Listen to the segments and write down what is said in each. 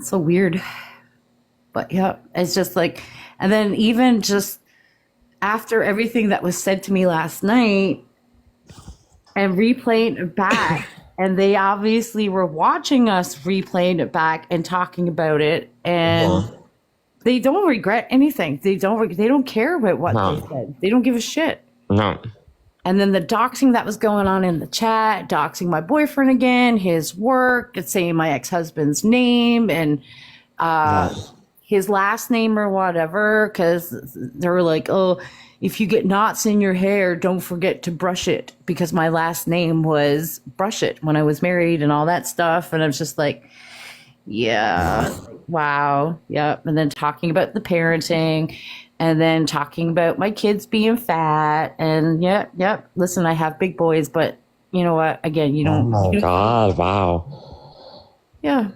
So weird. But yeah, it's just like, and then even just after everything that was said to me last night and replaying it back, and they obviously were watching us replaying it back and talking about it, and Mhm. they don't regret anything. They don't care about what they No, said. They don't give a shit. no. And then the doxing that was going on in the chat, doxing my boyfriend again, his work, it's saying my ex-husband's name and Yeah. his last name or whatever, because they were like, oh, if you get knots in your hair, don't forget to brush it, because my last name was Brush It when I was married and all that stuff. And I was just like, yeah, wow, yep. And then talking about the parenting, and then talking about my kids being fat, and yep. Listen, I have big boys, but you know what? Again, Oh my God, wow. yeah.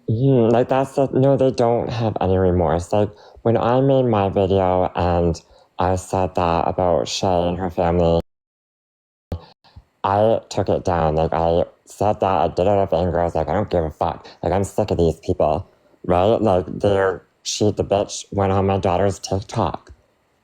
Like no, they don't have any remorse. Like when I made my video and I said that about Shay and her family, I took it down. Like I said that, I did it out of anger. I was like, I don't give a fuck. Like I'm sick of these people, right? Like the bitch went on my daughter's TikTok.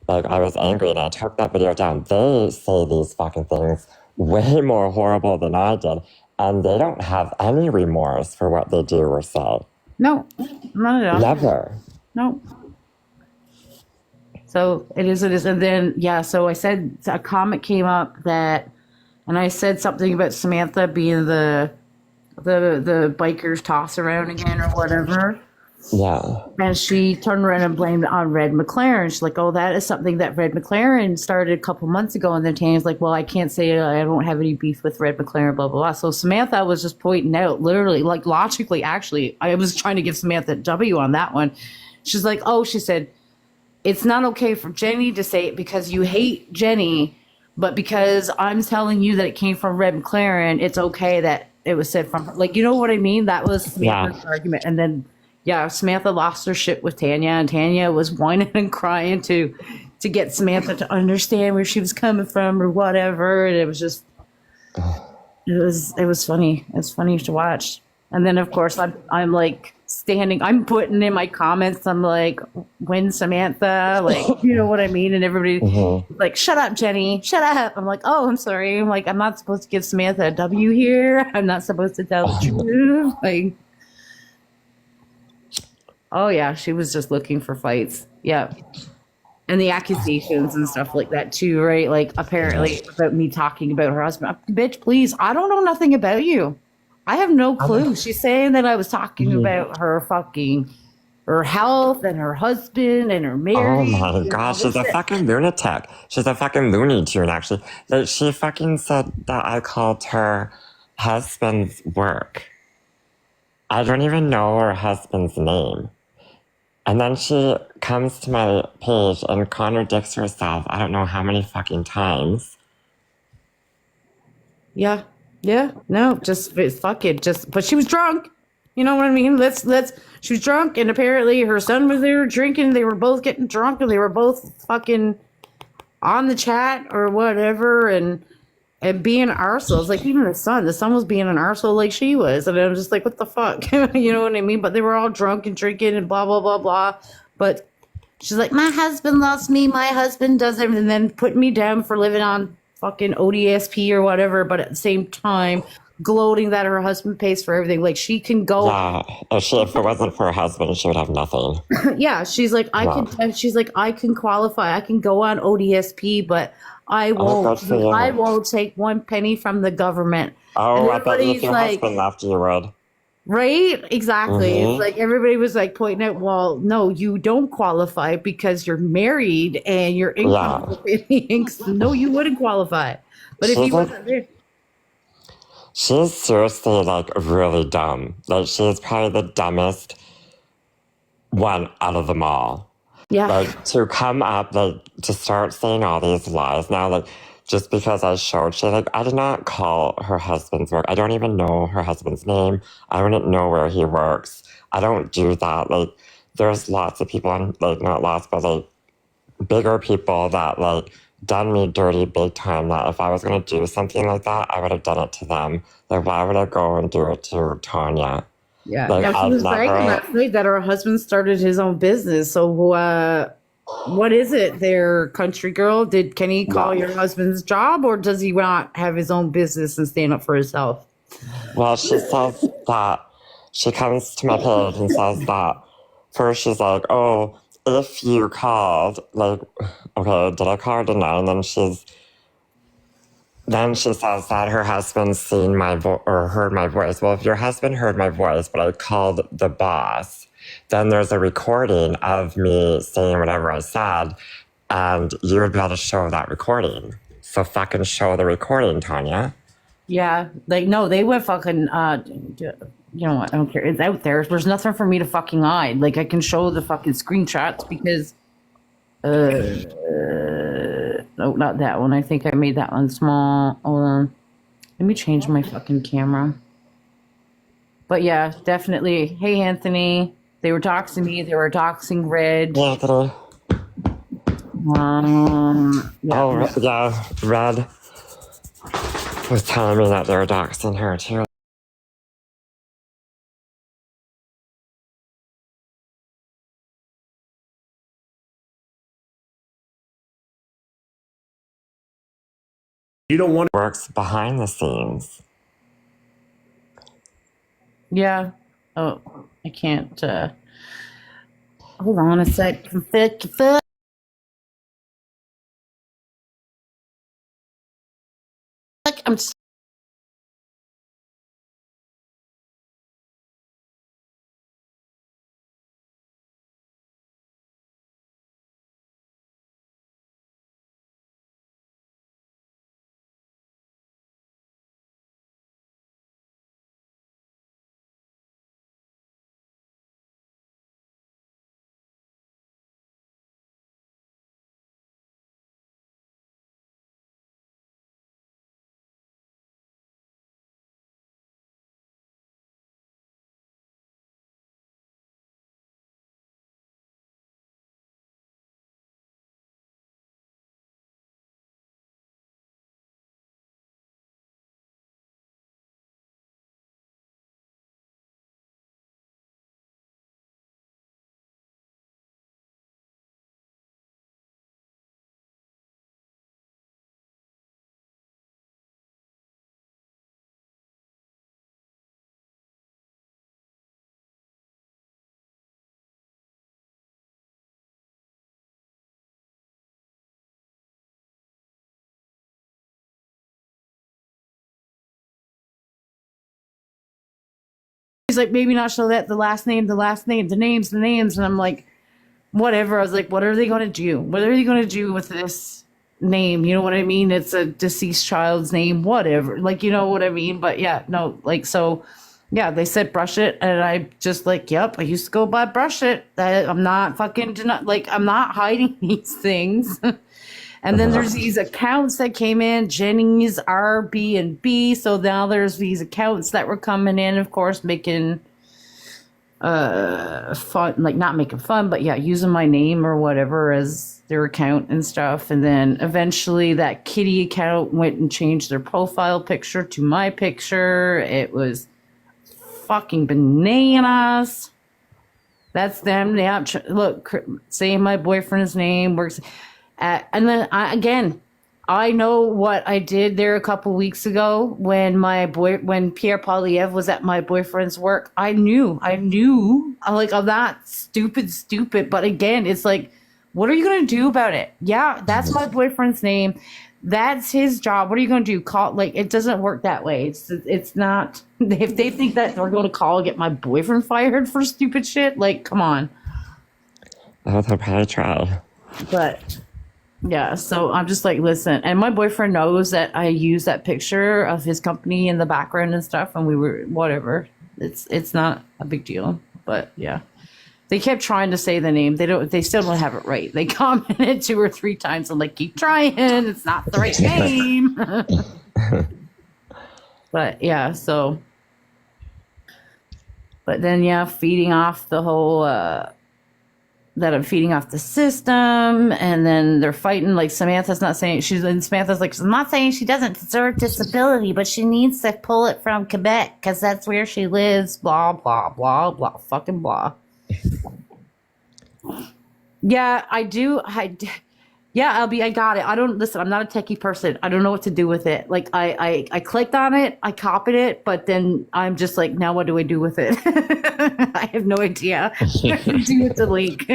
Like I was angry and I took that video down. They say these fucking things way more horrible than I did. And they don't have any remorse for what they do or say. No, not at all. Never. No. So it is, and then yeah. So I said a comment came up that, and I said something about Samantha being the bikers toss around again or whatever. Yeah. And she turned around and blamed it on Red McLaren. She's like, oh, that is something that Red McLaren started a couple months ago. And then Tanya's like, well, I can't say I don't have any beef with Red McLaren, blah, blah, blah. So Samantha was just pointing out, literally, like logically, actually, I was trying to give Samantha a W on that one. She's like, oh, she said, it's not okay for Jenny to say it because you hate Jenny, but because I'm telling you that it came from Red McLaren, it's okay that it was said from her. Like, you know what I mean? That was Samantha's argument. And then yeah, Samantha lost her shit with Tanya, and Tanya was whining and crying to get Samantha to understand where she was coming from or whatever. And it was just it was funny. It was funny to watch. And then of course I'm like standing, I'm putting in my comments, I'm like, when Samantha, like, you know what I mean? And everybody like, shut up, Jenny, shut up. I'm like, oh, I'm sorry. I'm like, I'm not supposed to give Samantha a W here. I'm not supposed to tell the truth. Like, oh yeah, she was just looking for fights. Yeah. And the accusations and stuff like that too, right? Like apparently about me talking about her husband. Bitch, please, I don't know nothing about you. I have no clue. She's saying that I was talking about her health and her husband and her Oh marriage. my gosh, she's a fucking lunatic. She's a fucking Looney Tune, actually. Like, she fucking said that I called her husband's work. I don't even know her husband's name. And then she comes to my page and contradicts herself I don't know how many fucking times. Yeah. Yeah. No, just fuck it. Just but she was drunk. You know what I mean? Let's she was drunk and apparently her son was there drinking. They were both getting drunk and they were both fucking on the chat or whatever and being arseholes. Like even the son was being an arsehole like she was. And I'm just like, what the fuck? You know what I mean? But they were all drunk and drinking and blah, blah, blah, blah. But she's like, my husband loves me. My husband does everything. And then putting me down for living on fucking ODSP or whatever. But at the same time, gloating that her husband pays for everything. Like she can go. Yeah, if it wasn't for her husband, she would have nothing. Yeah, she's like, she's like, I can qualify. I can go on ODSP, but I won't. I won't take one penny from the government. Oh, I bet if your husband left, you would. Right? Exactly. It's like everybody was like pointing out, well, no, you don't qualify because you're married and your income. No, you wouldn't qualify. But if you wasn't there. She's seriously like really dumb. Like she's probably the dumbest one out of them all. Yeah. Like to come up, like to start saying all these lies now, like just because I showed she, like I did not call her husband's work. I don't even know her husband's name. I wouldn't know where he works. I don't do that. Like there's lots of people, on, like not lots, but like bigger people that like done me dirty big time, that if I was going to do something like that, I would have done it to them. Like, why would I go and do it to Tanya? Yeah. Like Now she I've was bragging never. last night that her husband started his own business. So what is it there, country girl? Can he call Well, your husband's job, or does he not have his own business and stand up for himself? well, she says that she comes to my page and says that first she's like, "Oh, if you called, like, okay, did I call or didn't I?" And then she says that her husband's seen my or heard my voice. Well, if your husband heard my voice, but I called the boss, then there's a recording of me saying whatever I said, and you would be able to show that recording. So fucking show the recording, Tanya. Yeah, like no, they went fucking. You know what? I don't care. It's out there. There's nothing for me to fucking hide. Like I can show the fucking screenshots because. No, not that one. I think I made that one small. Hold on. Let me change my fucking camera. But yeah, definitely. Hey, Anthony. They were doxing me. They were doxing Red. Anthony. Yeah. Oh, yeah, Red was telling me that they were doxing her too. You don't want Works behind the scenes. Yeah. Oh, I can't. Hold on a sec. Fuck. I'm. He's like, maybe not show that the last name, the names, and I'm like, whatever. I was like, what are they going to do? What are they going to do with this name? You know what I mean? It's a deceased child's name, whatever. Like, you know what I mean? But yeah, no, like, so yeah, they said brush it. And I just like, yep, I used to go by brush it. I'm not fucking, like, I'm not hiding these things. And then there's these accounts that came in, Jenny's Airbnb. So now there's these accounts that were coming in, of course, making fun, like not making fun, but yeah, using my name or whatever as their account and stuff. And then eventually that kitty account went and changed their profile picture to my picture. It was fucking bananas. That's them. Yeah, look, saying my boyfriend's name works. And then again, I know what I did there a couple weeks ago when when Pierre Polyev was at my boyfriend's work. I knew. I'm like, I'm not stupid. But again, it's like, what are you gonna do about it? Yeah, that's my boyfriend's name. That's his job. What are you gonna do? Call, like, it doesn't work that way. It's not. If they think that they're going to call and get my boyfriend fired for stupid shit, like, come on. Oh, they'll probably try. But yeah, so I'm just like, listen, and my boyfriend knows that I use that picture of his company in the background and stuff, and we were whatever. It's not a big deal, but yeah, they kept trying to say the name. They still don't have it right. They commented 2 or 3 times. I'm like, keep trying. It's not the right name. But yeah, so. But then yeah, feeding off the whole that I'm feeding off the system, and then they're fighting. Like Samantha's not saying Samantha's like, I'm not saying she doesn't deserve disability, but she needs to pull it from Quebec because that's where she lives. Blah blah blah blah fucking blah. Yeah, I do. Yeah, Albie, I got it. I don't listen. I'm not a techie person. I don't know what to do with it. Like I clicked on it, I copied it, but then I'm just like, now what do I do with it? I have no idea what to do with the link.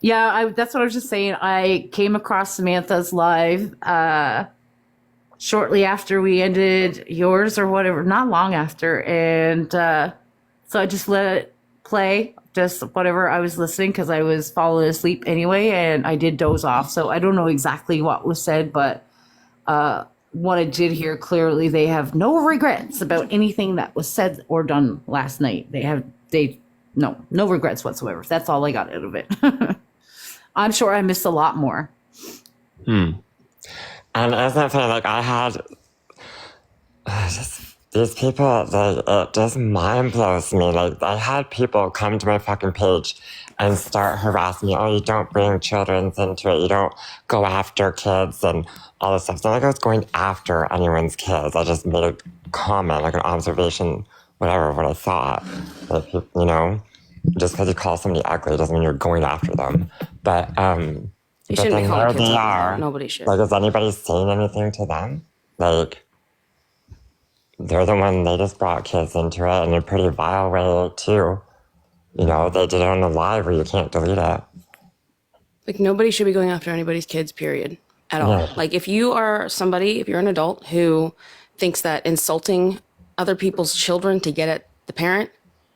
Yeah, that's what I was just saying. I came across Samantha's live shortly after we ended yours or whatever, not long after, and so I just let it play. Just whatever I was listening because I was falling asleep anyway, and I did doze off. So I don't know exactly what was said, but what I did hear clearly, they have no regrets about anything that was said or done last night. No regrets whatsoever. That's all I got out of it. I'm sure I missed a lot more. And isn't it funny? Like I had just these people, it just mind blows me. Like, I had people come to my fucking page and start harassing me. Oh, you don't bring children into it. You don't go after kids and all this stuff. It's not like I was going after anyone's kids. I just made a comment, like an observation, whatever, what I thought. Like, you know, just because you call somebody ugly doesn't mean you're going after them. But, You shouldn't be calling kids they ugly. are. Nobody should. Like, is anybody saying anything to them? Like, they're the one, they just brought kids into it in a pretty vile way, too. You know, they did it on a live where you can't delete it. Like, nobody should be going after anybody's kids, period, at all. Yeah. Like, if you're an adult who thinks that insulting other people's children to get at the parent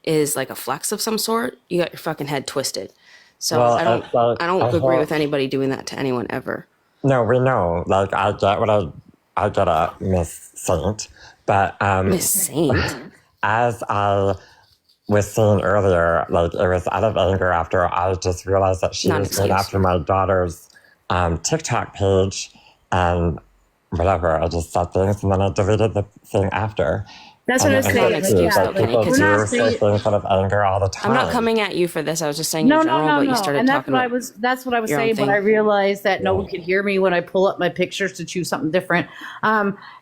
is like a flex of some sort, you got your fucking head twisted. So Well, I don't agree with anybody doing that to anyone ever. No, we know. Like, I get what I get at Miss Saint. But Miss Saint. as I was saying earlier, like, it was out of anger after I just realized that she Not was excuse. going after my daughter's TikTok page and whatever. I just said things and then I deleted the thing after. That's what I was And saying. it's excuse, like, though, people because do we're not say saying- things out of anger all the time. I'm not coming at you for this. I was just saying No, in general, but you started and that's talking what about that's what I was your own saying. But thing. I realized that no one could hear me when I pull up my pictures to choose something different.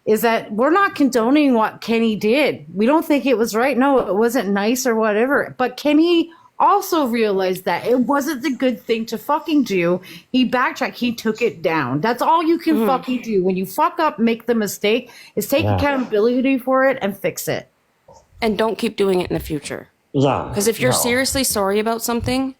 Is that we're not condoning what Kenny did. We don't think it was right. No, it wasn't nice or whatever. But Kenny also realized that it wasn't the good thing to fucking do. He backtracked. He took it down. That's all you can fucking do. When you fuck up, make the mistake, is take accountability for it and fix it. and don't keep doing it in the future. Yeah. Because if you're no. seriously sorry about something,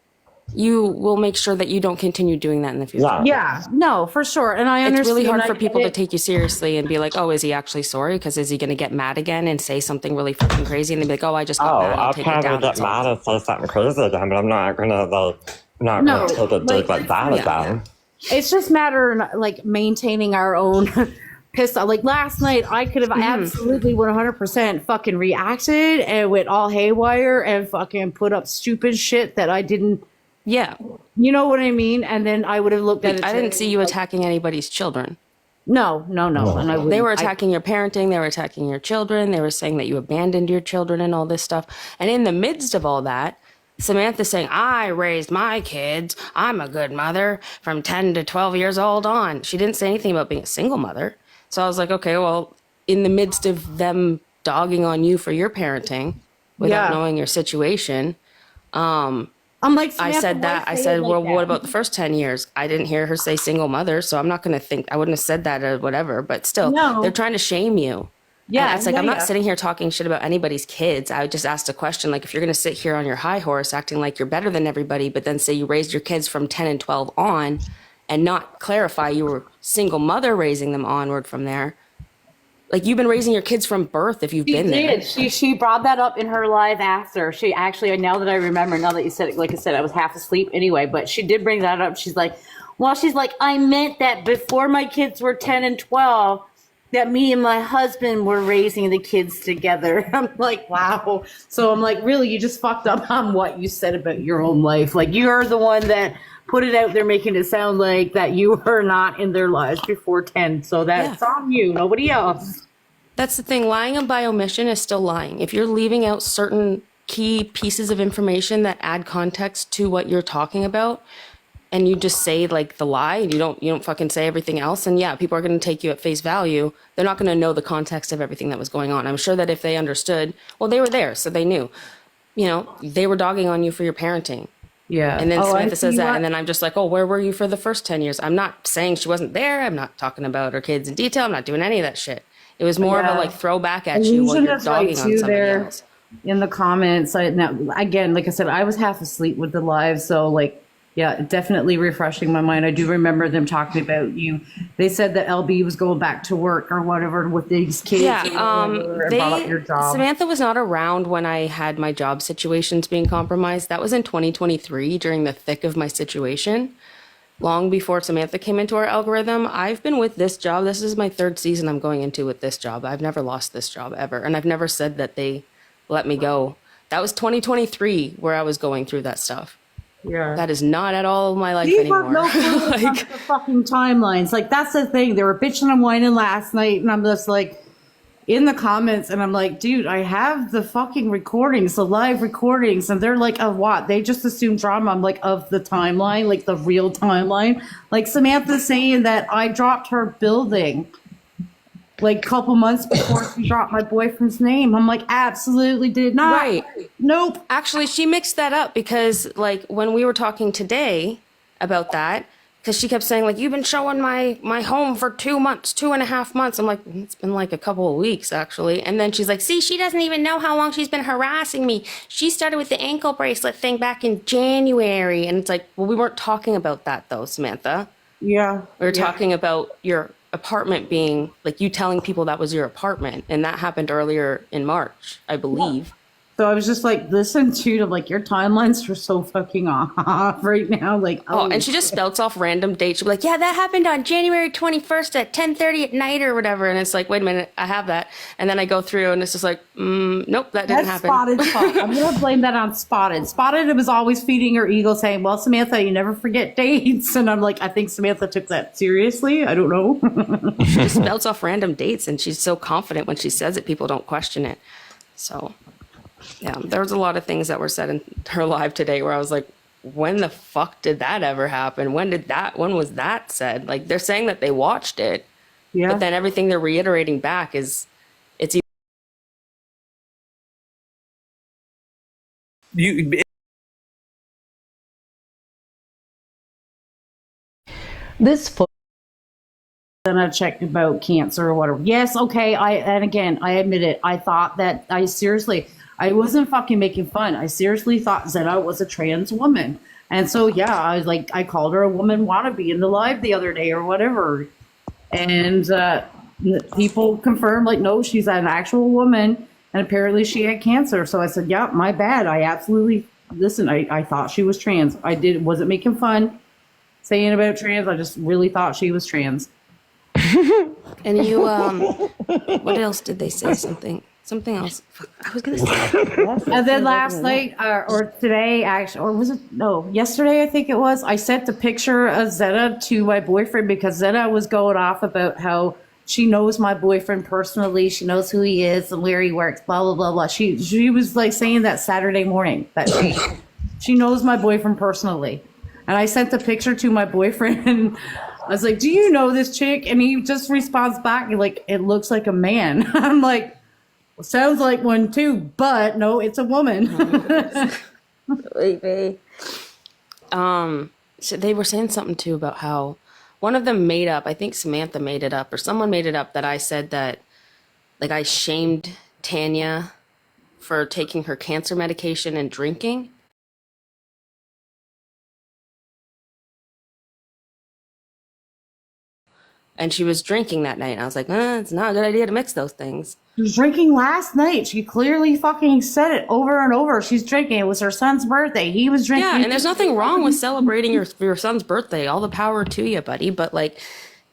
you will make sure that you don't continue doing that in the future. Yeah. Yeah, no, for sure. And I understand. It's really hard I for get people to it. take you seriously and be like, oh, is he actually sorry? Because is he going to get mad again and say something really fucking crazy? And they'll be like, oh, I just got Oh, mad. I'll Take it probably down. get That's all. mad and say something crazy again, but I'm not gonna No, take a dig like that yeah. again. It's just matter of, like, maintaining our own pissed off. Like last night, I could have absolutely 100% fucking reacted and went all haywire and fucking put up stupid shit that I didn't. Yeah. You know what I mean? And then I would have looked at it. I didn't see you attacking anybody's children. No. And I wouldn't. They were attacking your parenting. They were attacking your children. They were saying that you abandoned your children and all this stuff. And in the midst of all that, Samantha's saying, I raised my kids. I'm a good mother from 10 to 12 years old on. She didn't say anything about being a single mother. So I was like, okay, well, in the midst of them dogging on you for your parenting without Yeah. knowing your situation, I'm like, I Samantha, said that. why I say said, it like well, that? what about the first 10 years? I didn't hear her say single mother, so I'm not going to think, I wouldn't have said that or whatever, but still, No. they're trying to shame you. Yeah, And it's like, I'm yeah. not sitting here talking shit about anybody's kids. I just asked a question, like, if you're going to sit here on your high horse acting like you're better than everybody, but then say you raised your kids from 10 and 12 on and not clarify you were single mother raising them onward from there. Like, you've been raising your kids from birth if you've She been did. there. She brought that up in her live after. She actually, now that I remember, now that you said it, like I said, I was half asleep anyway, but she did bring that up. She's like, I meant that before my kids were 10 and 12, that me and my husband were raising the kids together. I'm like, wow. So I'm like, really, you just fucked up on what you said about your own life. Like, you're the one that put it out there making it sound like that you were not in their lives before 10. So that's on you, nobody else. That's the thing. Lying by omission is still lying. If you're leaving out certain key pieces of information that add context to what you're talking about, and you just say like the lie, and you don't fucking say everything else, and yeah, people are going to take you at face value. They're not going to know the context of everything that was going on. I'm sure that if they understood, well, they were there, so they knew. You know, they were dogging on you for your parenting. Yeah. And then Oh, I Samantha says see that, what- and then I'm just like, oh, where were you for the first 10 years? I'm not saying she wasn't there. I'm not talking about her kids in detail. I'm not doing any of that shit. It was more of Yeah. a like throwback at you while Illusion you're is right, dogging on too, somebody there. else. In the comments, now, again, like I said, I was half asleep with the live, so like, yeah, definitely refreshing my mind. I do remember them talking about you. They said that LB was going back to work or whatever with these kids. Yeah, or whatever, and brought up your job. Samantha was not around when I had my job situations being compromised. That was in 2023 during the thick of my situation. Long before Samantha came into our algorithm, I've been with this job. This is my 3rd season I'm going into with this job. I've never lost this job ever. And I've never said that they let me go. That was 2023 where I was going through that stuff. Yeah. That is not at all my life You anymore. have no clue about the fucking timelines. Like, that's the thing. They were bitching and whining last night, and I'm just like, in the comments, and I'm like, dude, I have the fucking recordings, the live recordings, and they're like, of what? They just assume drama. I'm like, of the timeline, like the real timeline. Like, Samantha saying that I dropped her building like a couple months before she dropped my boyfriend's name. I'm like, absolutely did not. Right. Nope. Actually, she mixed that up because, like, when we were talking today about that, because she kept saying, like, you've been showing my home for 2 months, 2.5 months. I'm like, it's been like a couple of weeks, actually. And then she's like, see, she doesn't even know how long she's been harassing me. She started with the ankle bracelet thing back in January. And it's like, well, we weren't talking about that, though, Samantha. Yeah. We were talking about your apartment being, like, you telling people that was your apartment. And that happened earlier in March, I believe. So I was just like, listen to, like, your timelines are so fucking off right now. Like, Oh, and she just spouts off random dates. She'll be like, yeah, that happened on January 21st at 10:30 at night or whatever. And it's like, wait a minute, I have that. And then I go through and it's just like, nope, that didn't that's happen. Spotted's fault. I'm going to blame that on Spotted. Spotted was always feeding her ego saying, well, Samantha, you never forget dates. And I'm like, I think Samantha took that seriously. I don't know. She just spouts off random dates and she's so confident when she says it, people don't question it. So, yeah, there was a lot of things that were said in her live today where I was like, when the fuck did that ever happen? When was that said? Like, they're saying that they watched it, Yeah. but then everything they're reiterating back is, it's You, This then I checked about cancer or whatever. Yes, okay. And again, I admit it. I thought that I wasn't fucking making fun. I seriously thought Zena was a trans woman. And so, yeah, I called her a woman wannabe in the live the other day or whatever. And people confirmed, like, no, she's an actual woman. And apparently she had cancer. So I said, yeah, my bad. I absolutely, listen, I thought she was trans. Wasn't making fun saying about trans. I just really thought she was trans. And you, what else did they say? Something else. Fuck, I was gonna say. And then last night, or today, actually, or was it? No, yesterday, I think it was. I sent the picture of Zena to my boyfriend because Zena was going off about how she knows my boyfriend personally. She knows who he is and where he works, blah, blah, blah, blah. She was like saying that Saturday morning that she knows my boyfriend personally. And I sent the picture to my boyfriend and I was like, do you know this chick? And he just responds back like, it looks like a man. I'm like, well, sounds like one too, but no, it's a woman. So they were saying something too about how one of them made up, I think Samantha made it up or someone made it up that I said that, like, I shamed Tanya for taking her cancer medication and drinking. And she was drinking that night. And I was like, it's not a good idea to mix those things. She was drinking last night. She clearly fucking said it over and over. She's drinking. It was her son's birthday. He was drinking. Yeah, and there's nothing wrong with celebrating your son's birthday. All the power to you, buddy. But, like,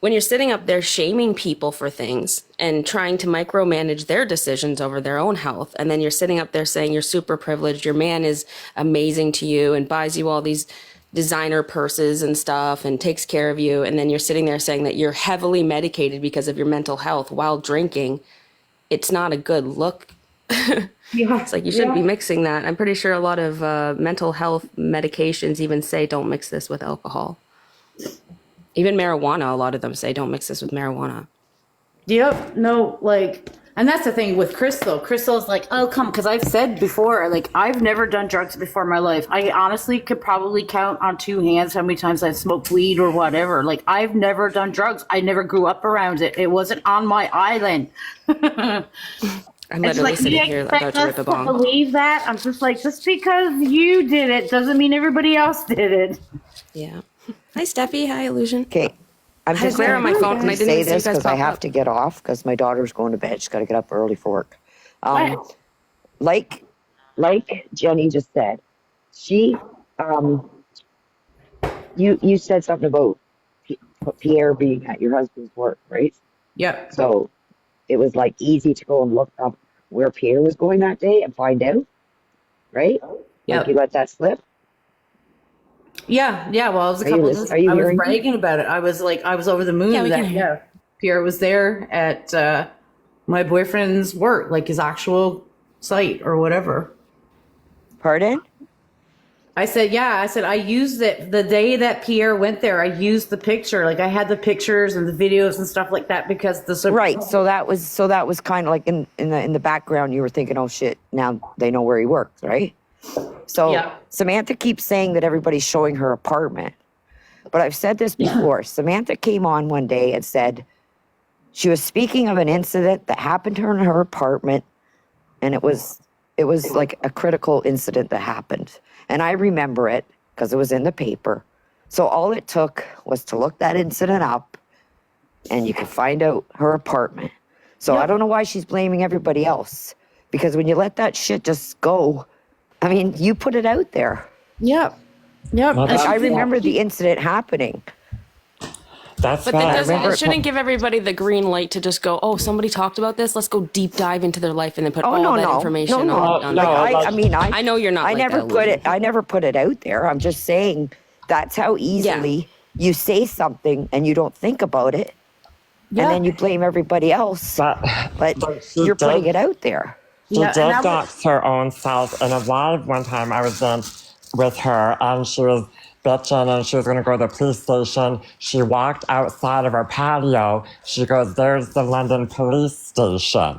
when you're sitting up there shaming people for things and trying to micromanage their decisions over their own health, and then you're sitting up there saying you're super privileged, your man is amazing to you and buys you all these designer purses and stuff and takes care of you, and then you're sitting there saying that you're heavily medicated because of your mental health while drinking, it's not a good look Yeah. It's like you shouldn't be mixing that. I'm pretty sure a lot of mental health medications even say don't mix this with alcohol. Even marijuana, a lot of them say don't mix this with marijuana. Yep. No, like, and that's the thing with Crystal. Crystal's like, oh, come, because I've said before, like, I've never done drugs before in my life. I honestly could probably count on two hands how many times I've smoked weed or whatever. Like, I've never done drugs. I never grew up around it. It wasn't on my island. I'm literally sitting here about to rip a bong. Believe that? I'm just like, just because you did it doesn't mean everybody else did it. Yeah. Hi, Steffi. Hi, Illusion. Okay. I'm I had Claire on my phone and I didn't say even see you this guys because I pop have up. to get off because my daughter's going to bed. She's got to get up early for work. What? Like Jenny just said, she, you said something about Pierre being at your husband's work, right? Yep. So it was like easy to go and look up where Pierre was going that day and find out, right? Yep. Like you let that slip. Yeah. Well, it was a Are you couple. lis- are you I was hearing me? bragging about it. I was like, I was over the moon. Yeah, we that, can hear. Pierre was there at my boyfriend's work, like his actual site or whatever. Pardon? I said, yeah. I said, I used it the day that Pierre went there. I used the picture. Like I had the pictures and the videos and stuff like that because the Right. So that was kind of like in the background. You were thinking, oh shit, now they know where he works, right? So Yeah. Samantha keeps saying that everybody's showing her apartment, but I've said this before. Samantha came on one day and said she was speaking of an incident that happened to her in her apartment, and it was like a critical incident that happened, and I remember it because it was in the paper. So all it took was to look that incident up, and you could find out her apartment. So I don't know why she's blaming everybody else, because when you let that shit just go, I mean, you put it out there. Yep. Well, And that's- I she- remember the incident happening. That's But why that I doesn't, remember it shouldn't give everybody the green light to just go, oh, somebody talked about this. Let's go deep dive into their life and then put Oh all no, that no, information no, no. on. No, I mean, I know you're not I like never that, put Illusion. it. I never put it out there. I'm just saying that's how easily you say something and you don't think about it, and then you blame everybody else. But she you're putting did- it out there. She Yeah, and did I was- dox her own self in a live one time I was in with her, and she was bitching and she was going to go to the police station. She walked outside of our patio. She goes, there's the London police station.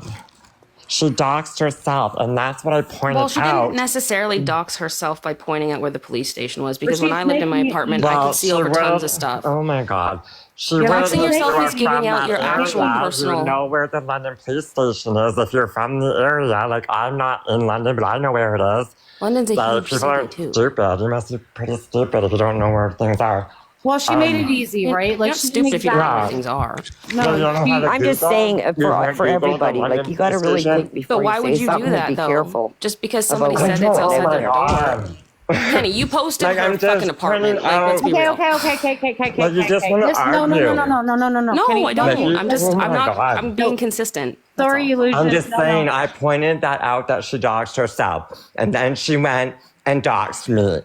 She doxed herself, and that's what I pointed Well, she out. didn't necessarily dox herself by pointing out where the police station was, because But when she's I lived in my making it apartment, I could see she over tons would- of stuff. Oh my God. She Yeah, would doxing if yourself you were is giving from out that your actual area, personal- You know where the London police station is if you're from the area. Like, I'm not in London, but I know where it is. London's a Like, huge people are city, too. stupid. You must be pretty stupid if you don't know where things are. Well, she made it easy, right? You're not she stupid if you don't know where Yeah. things are. So you don't know how to I'm just Google? saying You for can't Google the everybody, like London you got to police really station? think before But why you would say you do something and that, be though? careful. Just because somebody about said what it's you outside say. their door. Penny, you posted Like, her I'm just fucking apartment. pointing Like, let's out- be Okay. real. Like, you just wanna No, argue. no. No, Kenny, I don't. you- I'm just, oh I'm my not, God. I'm being consistent. That's Sorry, all. Illusion. I'm just No, saying, no. I pointed that out that she doxed herself, and then she went and doxed me.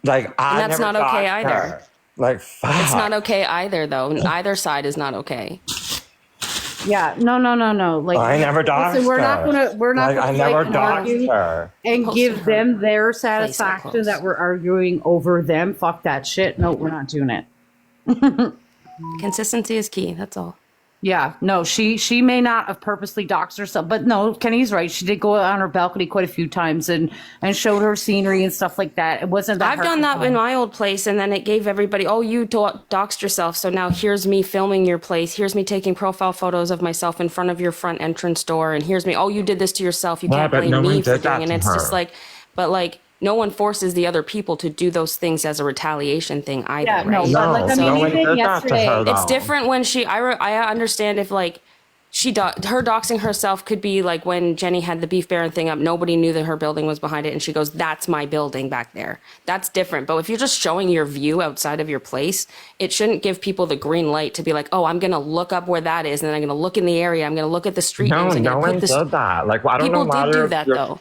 Like, I And that's never not okay doxed either. her. Like, fuck. It's not okay either, though. Either side is not okay. Yeah, no. Like I never doxed listen, we're her. not Like, gonna I never fight and argue doxed her. and Post give her them their place up satisfaction close. that we're arguing over them. Fuck that shit. No, we're not doing it. Consistency is key. That's all. Yeah, no, she may not have purposely doxed herself, but no, Kenny's right. She did go on her balcony quite a few times and showed her scenery and stuff like that. It wasn't that I've done that in my old place, and then it gave everybody, oh, you doxed yourself, so now here's me filming your place. Here's me taking profile photos of myself in front of your front entrance door, and here's me, oh, you did this to yourself. You Yeah, can't but blame no one me for did that doing it. And to it's just her. like, but like, no one forces the other people to do those things as a retaliation thing either, Yeah, right? no, No, but like I no mean, one even did that to yesterday, her, though. It's different when I understand if like her doxing herself could be like when Jenny had the beef baron thing up, nobody knew that her building was behind it, and she goes, that's my building back there. That's different. But if you're just showing your view outside of your place, it shouldn't give people the green light to be like, oh, I'm gonna look up where that is, and then I'm gonna look in the area, I'm gonna look at the street No, names, I'm no gonna one put this. did that. Like, well, I don't People know why did do you're- that you're- though.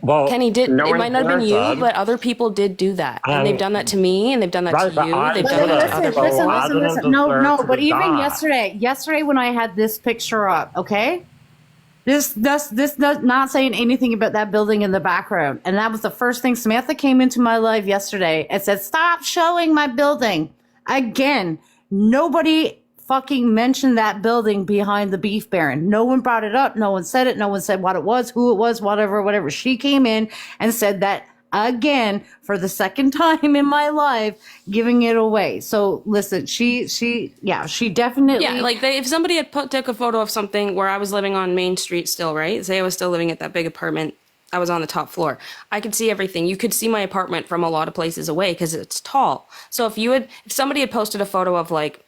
Well, Kenny did. no It one might not have been here you, did. but other people did do that, and they've done that to me, and they've done that Right, to but you. I- They've But done that to listen, other listen, people. I didn't No, deserve to but be even doxxed. yesterday when I had this picture up, okay? This not saying anything about that building in the background. And that was the first thing. Samantha came into my life yesterday and said, "Stop showing my building." Again, nobody fucking mentioned that building behind the Beef Baron. No one brought it up. No one said it. No one said what it was, who it was, whatever. She came in and said that again for the second time in my life, giving it away. So listen, she definitely. Yeah, like if somebody had took a photo of something where I was living on Main Street still, right? Say I was still living at that big apartment. I was on the top floor. I could see everything. You could see my apartment from a lot of places away because it's tall. So if somebody had posted a photo of like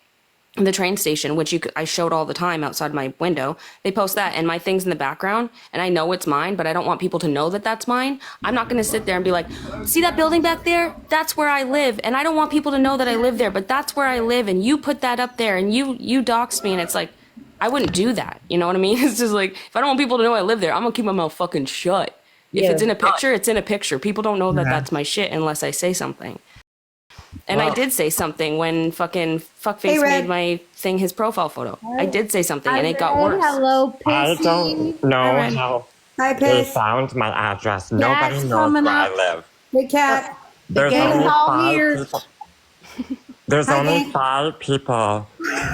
the train station, which I showed all the time outside my window, they post that and my thing's in the background and I know it's mine, but I don't want people to know that that's mine. I'm not going to sit there and be like, see that building back there? That's where I live. And I don't want people to know that I live there, but that's where I live. And you put that up there and you doxed me. And it's like, I wouldn't do that. You know what I mean? It's just like, if I don't want people to know I live there, I'm going to keep my mouth fucking shut. If it's in a picture, it's in a picture. People don't know that that's my shit unless I say something. And I did say something when fucking fuckface made my thing his profile photo. I did say something and it got worse. Hello, Pissy. I don't know how Hi, they Piss. found my address. Nobody knows where I live. Hey, Cat. There's gang only is all 5 here. people. There's Hi, only gang. 5 people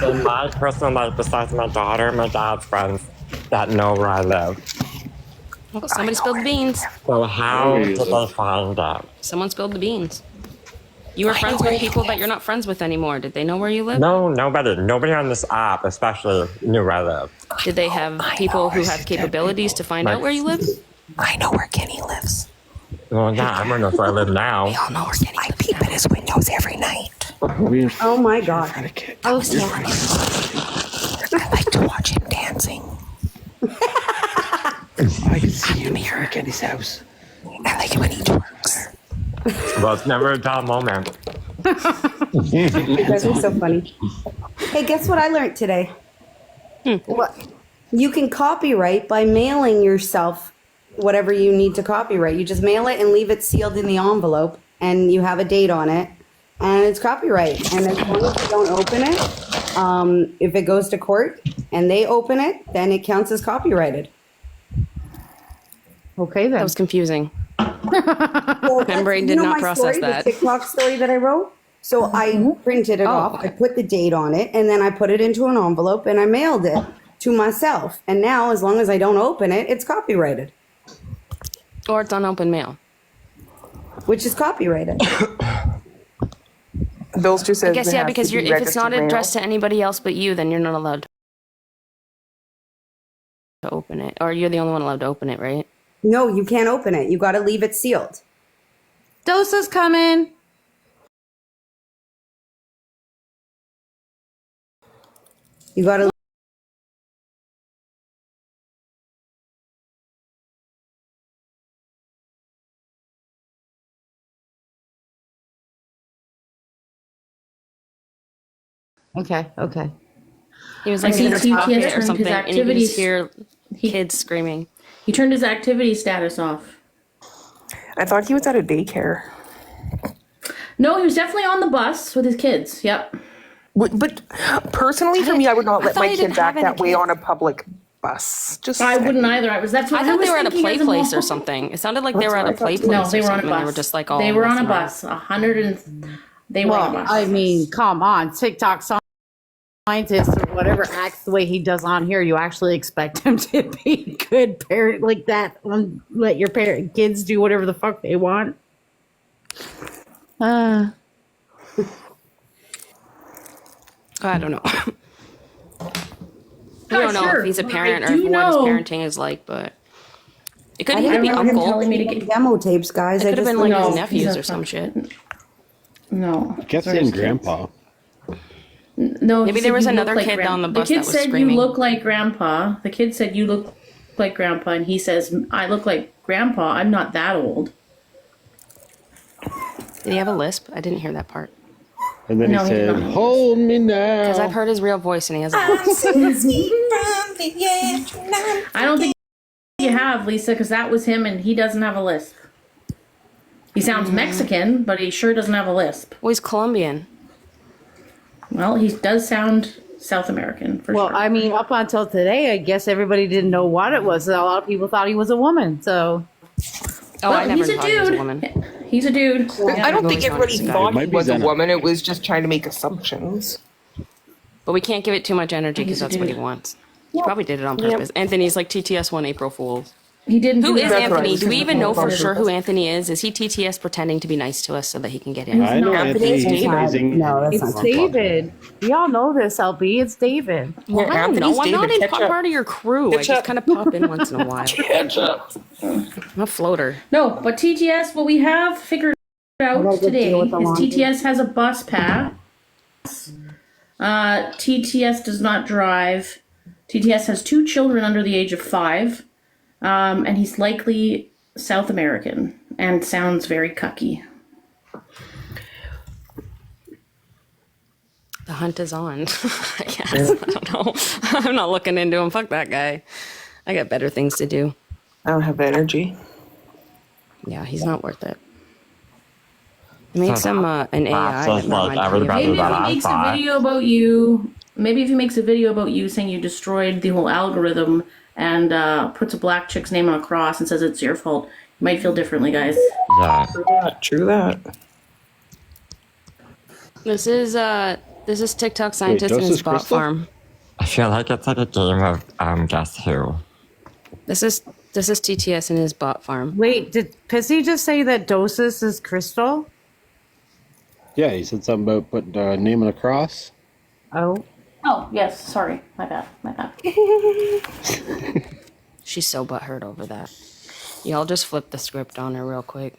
in my personal life besides my daughter and my dad's friends that know where I live. Oh, somebody spilled the beans. So how did they find it? Someone spilled the beans. You were friends with people that you're not friends with anymore. Did they know where you live? No, nobody. Nobody on this app especially knew where I live. Did they have people who have capabilities to find out where you live? I know where Kenny lives. Well, yeah, I don't know where I live now. We all know where Kenny lives. I peep at his windows every night. Oh my God. I like to watch him dancing. I can see you from Kenny's house. I like it when he twerks. Well, it's never a dull moment. You guys are so funny. Hey, guess what I learned today? What? You can copyright by mailing yourself whatever you need to copyright. You just mail it and leave it sealed in the envelope, and you have a date on it, and it's copyright. And as long as you don't open it, if it goes to court and they open it, then it counts as copyrighted. Okay then. That was confusing. Well, My brain you did know not my process story, that. The TikTok story that I wrote. So I printed it off. okay. I put the date on it, and then I put it into an envelope, and I mailed it to myself. And now, as long as I don't open it, it's copyrighted, Or it's unopened mail. which is copyrighted. Bills just says I guess, it yeah, has because to be if it's not registered mail. addressed to anybody else but you, then you're not allowed to open it. Or you're the only one allowed to open it, right? No, you can't open it. You got to leave it sealed. Dosa's coming. You got to. Okay. He was like see in his TTS pocket or turned his something, and you could activities- just hear kids screaming. He turned his activity status off. I thought he was at a daycare. No, he was definitely on the bus with his kids. Yep. But personally, for me, I would not let thought my he didn't kids act have any that way kids. on a public bus. Just I saying. wouldn't either. That's what I thought was they were at a thinking play as a place or mom. something. It sounded like they were at a what I play thought, too. place No, or they were on a something. bus. They were just like all They were on a messing around. bus. 100 and they were on a Well, bus. I mean, come on, TikTok scientist or whatever acts the way he does on here. You actually expect him to be a good parent like that? Let your kids do whatever the fuck they want. I don't know. We don't know sure. if he's a But parent I or do what his know- parenting is like, but it could I even be remember him uncle. telling me to taking get- demo tapes, guys. It I could have just been like No, his nephews he's or not some fucking- shit. No. Guess There's in kids. grandpa. No, Maybe he there said was you another look kid on the bus The that kid was said screaming. you look like grandpa. The kid said you look like grandpa, and he says I look like grandpa. I'm not that old. Did he have a lisp? I didn't hear that part. And then No, he he did said, not. "Hold me now." Because I've heard his real voice and he has a lisp. I don't think you have, Lisa, because that was him, and he doesn't have a lisp. He sounds Mexican, but he sure doesn't have a lisp. Well, he's Colombian. Well, he does sound South American for Well, sure. I mean, up until today, I guess everybody didn't know what it was. A lot of people thought he was a woman. So Oh, I Well, never he's a thought he was a dude. woman. He's a dude. I don't I've think always everybody wanted to thought Might he be was a Xena. woman. It was just trying to make assumptions. But we can't give it too much energy He's because a that's what he dude. wants. He probably did it on purpose. Anthony's like TTS one April Fools. He didn't. Who do is that. That's what I Anthony? was Do we even know for thinking. sure who Anthony is? Is he TTS pretending to be nice to us so that he can get in? I know not. Anthony's Anthony's not- amazing. no, that's it's David. We all know this, LB. It's David. Well, I don't Anthony's know. I'm not David in Ketchup. part of your crew. I Ketchup. just kind of pop in once in a while. Ketchup. I'm a floater. No, but TTS. What we have figured out today is TTS has a bus pass. TTS does not drive. TTS has 2 children under the age of 5, and he's likely South American and sounds very cucky. The hunt is on. I guess. I don't know. I'm not looking into him. Fuck that guy. I got better things to do. I don't have the energy. Yeah, he's not worth it. Makes So him an AI. that's but just not like my everybody Maybe if that he I makes a thought. video about you, maybe if he makes a video about you saying you destroyed the whole algorithm and puts a black chick's name on a cross and says it's your fault, you might feel differently, guys. Yeah. True that. This is TikTok scientist and this his is bot Crystal? farm. I feel like it's like a game of Guess Who. This is TTS and his bot farm. Wait, did Pissy just say that Dosis is Crystal? Yeah, he said something about putting a name on a cross. Oh. Oh, yes, sorry. My bad. She's so butthurt over that. Y'all just flip the script on her real quick.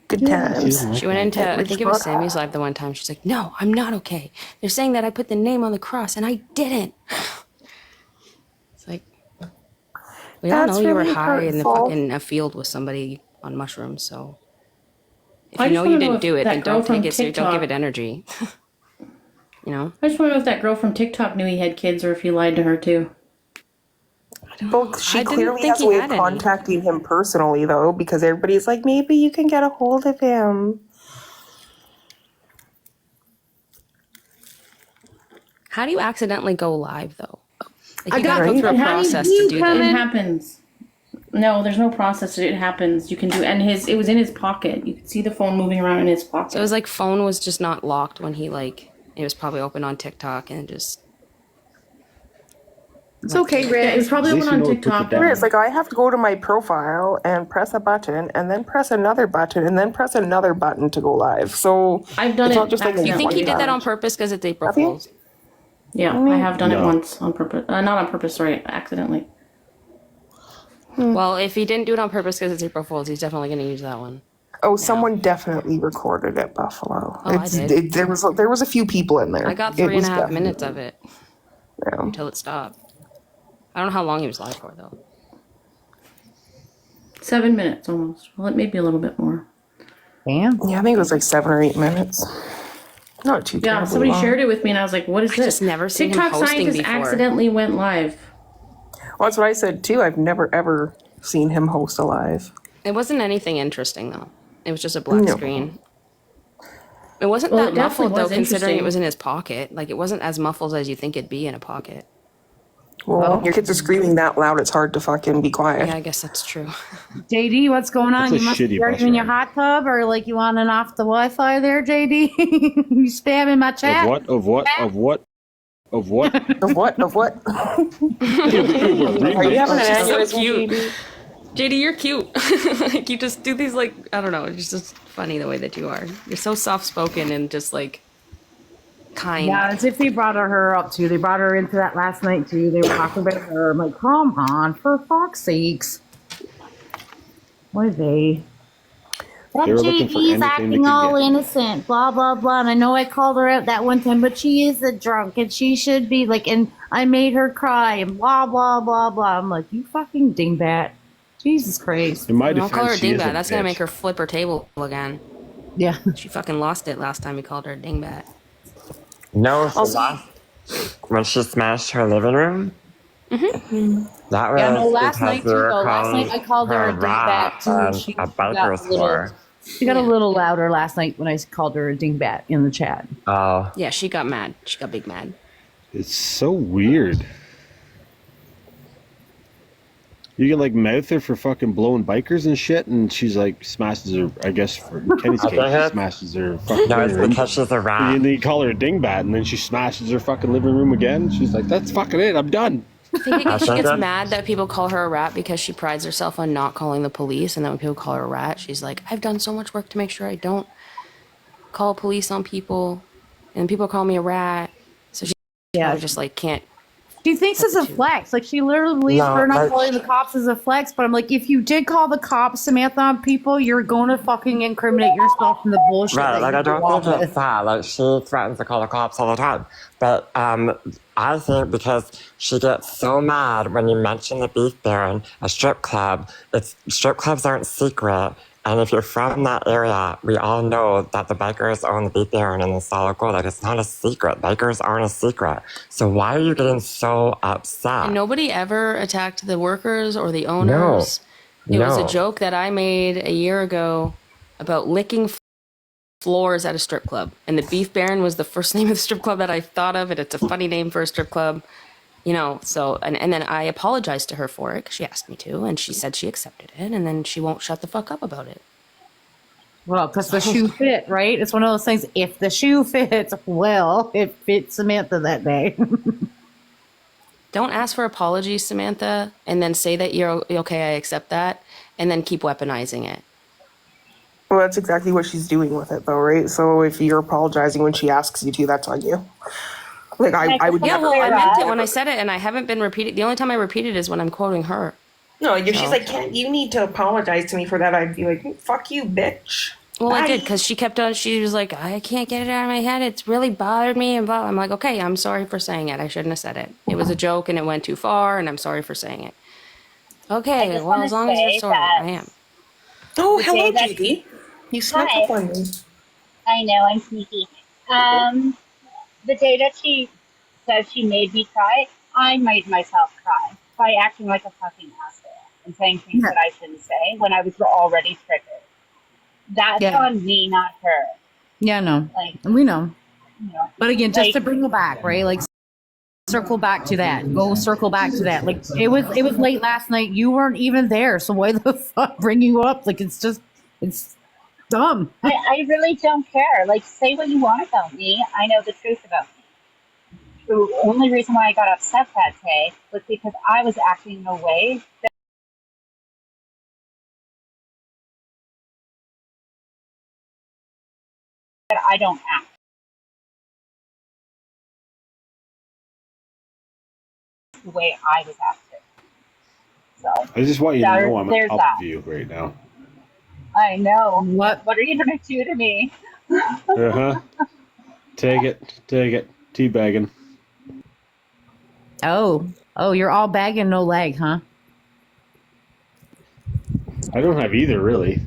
Good times. She went into, I think it was Sammy's live the one time. She's like, no, I'm not okay. They're saying that I put the name on the cross and I didn't. It's like, we all That's know you were really high in the hurtful. fucking a field with somebody on mushrooms. So if I you just know you wanna know didn't if do it, that then girl don't from take it serious. Don't give it TikTok- energy. You know? I just want to know if that girl from TikTok knew he had kids or if he lied to her too. Well, she I didn't clearly think has a he way had of any. contacting him personally, though, because everybody's like, maybe you can get a hold of him. How do you accidentally go live though? Like I you gotta got go through a it. How do process you to do come It that. in? happens. No, there's no process. It happens. You can do, and it was in his pocket. You could see the phone moving around in his pocket. So it was like phone was just not locked when he like it was probably open on TikTok and just It's okay, Yeah, Red. it was probably At least open you on know it puts it TikTok. down. It's like I have to go to my profile and press a button and then press another button and then press another button to go live. So I've done it's it not just like accidentally. you think he did that on purpose? purpose because it's April Have you? Fool's? Yeah, I have done it No. once on purpose. Not on purpose, sorry, accidentally. Well, if he didn't do it on purpose because it's April Fool's, he's definitely going to use that one. Oh, someone definitely recorded at Buffalo. Oh, I did. There was a few people in there. I got It 3.5 was minutes of it definitely- until it stopped. I don't know how long he was live for though. 7 minutes almost. Well, it may be a little bit more. Damn. Yeah, I think it was like 7 or 8 minutes. Not too Yeah, terribly somebody long. shared it with me, and I was like, "What is this?" just never seen him TikTok hosting scientist before. accidentally went live. Well, that's what I said too. I've never ever seen him host a live. It wasn't anything interesting though. It was just a black No. screen. It wasn't Well, that it definitely muffled though, was considering it interesting. was in his pocket. Like it wasn't as muffled as you think it'd be in a pocket. Well, your kids are screaming that loud. It's hard to fucking be quiet. Yeah, I guess that's true. JD, what's going on? That's a You must shitty be are bus you in your ride. hot tub or like you on and off the Wi-Fi there, JD? You spamming my chat? Of what? Of what? Of what? Of what? Of what? Of what? Are you having an She's so aneurysm, cute. JD? JD, you're cute. Like you just do these like I don't know. It's just funny the way that you are. You're so soft spoken and just like kind. Yeah, as if they brought her up too. They brought her into that last night too. They were talking about her. I'm like, come on, for fuck's sakes. What are they? That They were looking for JD's anything they acting could all get. innocent, blah blah blah. And I know I called her out that one time, but she is a drunk and she should be like. And I made her cry and blah blah blah blah. I'm like, you fucking dingbat. Jesus Christ. In my Don't call her a defense, she is dingbat. a That's gonna bitch. make her flip her table again. Yeah. She fucking lost it last time you called her a dingbat. No, so last, when she smashed her living room? Mm-hmm. That was Yeah, no, last because night we too, were though. Last calling night I called her a rat dingbat, too. and She a got biker a little- store. She got a little louder last night when I called her a dingbat in the chat. Oh, Yeah, she got mad. She got big mad. It's so weird. You can like mouth her for fucking blowing bikers and shit, and she's like smashes her. I guess for Kenny's I case, think she it- smashes her fucking No, living it's room. because she's a rat. And then you call her a dingbat, and then she smashes her fucking living room again. She's like, "That's fucking it. I'm done." I think I she think gets that- mad that people call her a rat because she prides herself on not calling the police, and then when people call her a rat, she's like, "I've done so much work to make sure I don't call police on people, and people call me a rat." So she probably just like can't. She thinks it's a flex. Like, she literally believes No, her not like- calling the cops is a flex. But I'm like, if you did call the cops, Samantha, on people, you're going to fucking incriminate yourself from the bullshit. Right, that like you I don't go think off it's with. that. Like she threatens to call the cops all the time. But I think because she gets so mad when you mention the Beef Baron, a strip club, strip clubs aren't secret. And if you're from that area, we all know that the bikers own the Beef Baron and the Solid Gold. Like it's not a secret. Bikers aren't a secret. So why are you getting so upset? And nobody ever attacked the workers or the owners. It was a No. joke that I made a year ago about licking floors at a strip club. And the Beef Baron was the first name of the strip club that I thought of, and it's a funny name for a strip club. You know, so, and then I apologized to her for it because she asked me to, and she said she accepted it, and then she won't shut the fuck up about it. Well, because the shoe fit, right? It's one of those things. If the shoe fits, well, it fits Samantha that day. Don't ask for apologies, Samantha, and then say that you're okay, I accept that, and then keep weaponizing it. Well, that's exactly what she's doing with it, though, right? So if you're apologizing when she asks you to, that's on you. Like I would Yeah, never. well, I meant it when I said it, and I haven't been repeating. The only time I repeat it is when I'm quoting her. No, like if she's like, "Can't you need to apologize to me for that?" I'd be like, "Fuck you, bitch." Well, I Bye. did because she kept on. She was like, "I can't get it out of my head. It's really bothered me." And blah. I'm like, "Okay, I'm sorry for saying it. I shouldn't have said it. It was a joke, and it went too far, and I'm sorry for saying it." Okay, just well, wanna as long as say you're sorry, that- I am. Oh, The hello, day that- JD. You snuck Hi. up on me. I know, I'm sneaky. The day that she says she made me cry, I made myself cry by acting like a fucking asshole and saying things that I shouldn't say when I was already triggered. That's Yeah. on me, not her. Yeah, no, Like, we know. you know, But again, just Like- to bring it back, right? Like, circle back to that. Go circle back to that. Like, it was late last night. You weren't even there, so why the fuck bring you up? Like, it's dumb. I really don't care. Like, say what you want about me. I know the truth about me. The only reason why I got upset that day was because I was acting in a way that I don't act. The way I was acting. So I just want you to There- know I'm on there's top that. of you right now. I know. What? What are you gonna do to me? Uh huh. Take it. Teabagging. Oh, you're all bagging, no leg, huh? I don't have either, really.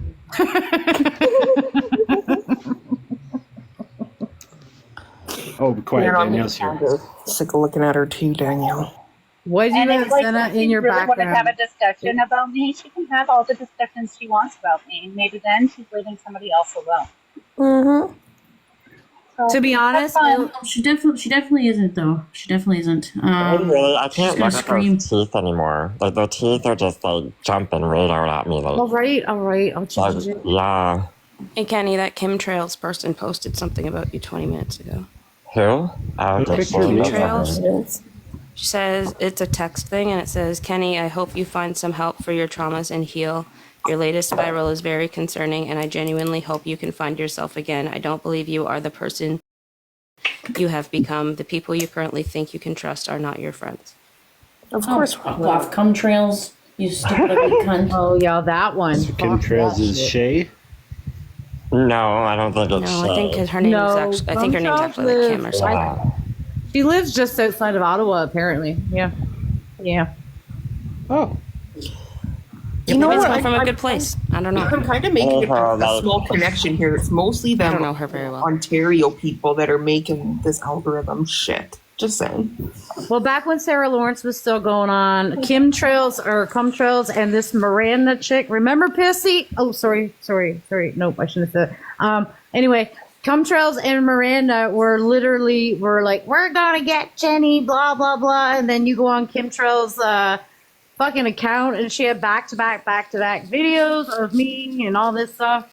Oh, be quiet. You're Danielle's here. Sick of looking at her too, Danielle. Why do you And have if like Senna she in your really wanted to have background? a discussion about me, she can have all the discussions she wants about me. Maybe then she's leaving somebody else alone. Mm-hmm. So, To be honest, have fun. She definitely isn't though. She definitely isn't. I she's can't gonna look at scream. those teeth anymore. Like the teeth are just like jumping right out at me. Like, all right. I'll like, change it. yeah. Hey, Kenny, that chemtrails person posted something about you 20 minutes ago. Who? Oh, Who did picked she? her name? Chemtrails. She says it's a text thing, and it says, "Kenny, I hope you find some help for your traumas and heal. Your latest spiral is very concerning, and I genuinely hope you can find yourself again. I don't believe you are the person you have become. The people you currently think you can trust are not your friends." Of course. Fuck off, cum trails. You stupid ugly cunt. Oh yeah, that one. Fuck Chemtrails that is shit. Shay. No, I don't think it's No, I think Shay. her name is No, actually. I think her name's actually like Kim or something. Yeah. She lives just outside of Ottawa, apparently. Yeah. Oh. You know It's what? coming from a I'm- good place. I don't know. I'm kind of making a small connection here. It's mostly I them don't know her very well. Ontario people that are making this algorithm shit. Just saying. Well, back when Sarah Lawrence was still going on, Kim Trails or Cum Trails and this Miranda chick, remember Pissy? Oh, sorry. Nope, I shouldn't have said. Anyway, Cumtrails and Miranda were like, we're gonna get Jenny, blah blah blah, and then you go on Kimtrail's fucking account, and she had back to back videos of me and all this stuff.